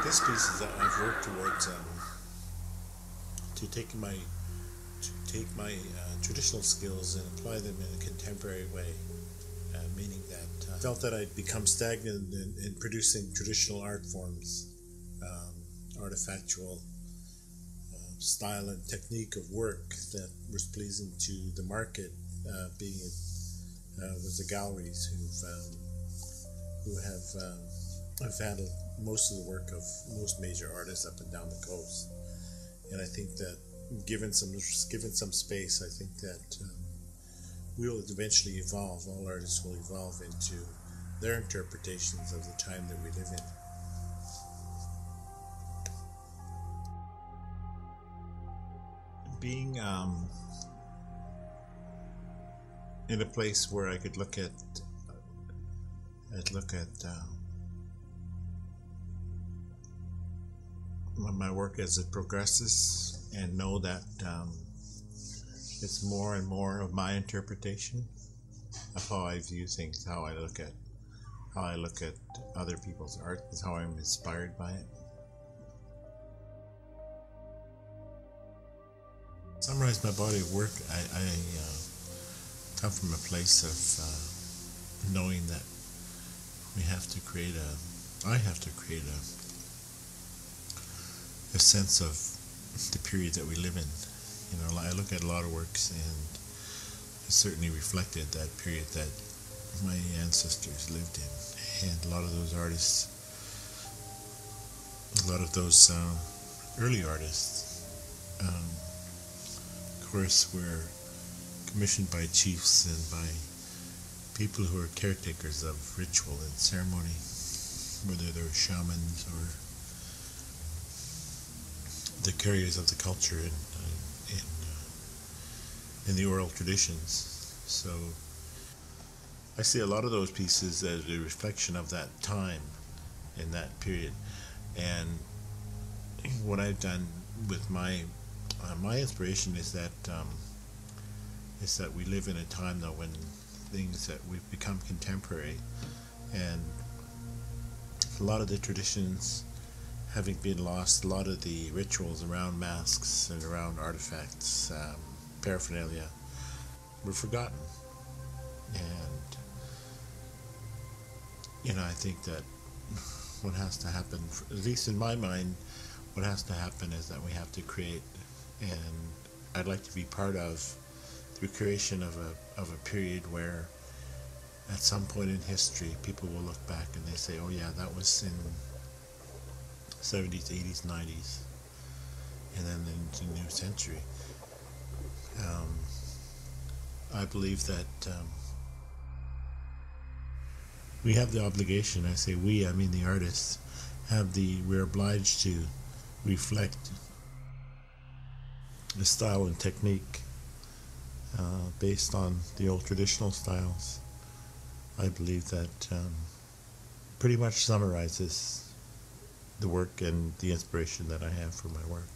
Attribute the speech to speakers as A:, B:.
A: this piece is that I've worked towards to take my traditional skills and apply them in a contemporary way, meaning that I felt that I'd become stagnant in producing traditional art forms, artifactual style and technique of work that was pleasing to the market, being it was the galleries who have handled most of the work of most major artists up and down the coast. And I think that given some space, I think that we will eventually evolve. All artists will evolve into their interpretations of the time that we live in. Being in a place where I could look at my work as it progresses and know that it's more and more of my interpretation of how I view things, how I look at other people's art, is how I'm inspired by it. Summarize my body of work. I come from a place of knowing that I have to create a sense of the period that we live in. You know, I look at a lot of works and it certainly reflected that period that my ancestors lived in, and a lot of those artists, a lot of those early artists, of course, were commissioned by chiefs and by people who are caretakers of ritual and ceremony, whether they're shamans or the carriers of the culture in the oral traditions. So I see a lot of those pieces as a reflection of that time in that period. And what I've done with my inspiration is that we live in a time now when things that we've become contemporary, and a lot of the traditions having been lost, a lot of the rituals around masks and around artifacts, paraphernalia, were forgotten. And I think that what has to happen, at least in my mind, what has to happen is that we have to create, and I'd like to be part of the creation of a period where at some point in history people will look back and they say, oh yeah, that was in 70s, 80s, 90s, and then into the new century. I believe that we have the obligation, I say we, I mean the artists, we're obliged to reflect the style and technique based on the old traditional styles. I believe that pretty much summarizes the work and the inspiration that I have for my work.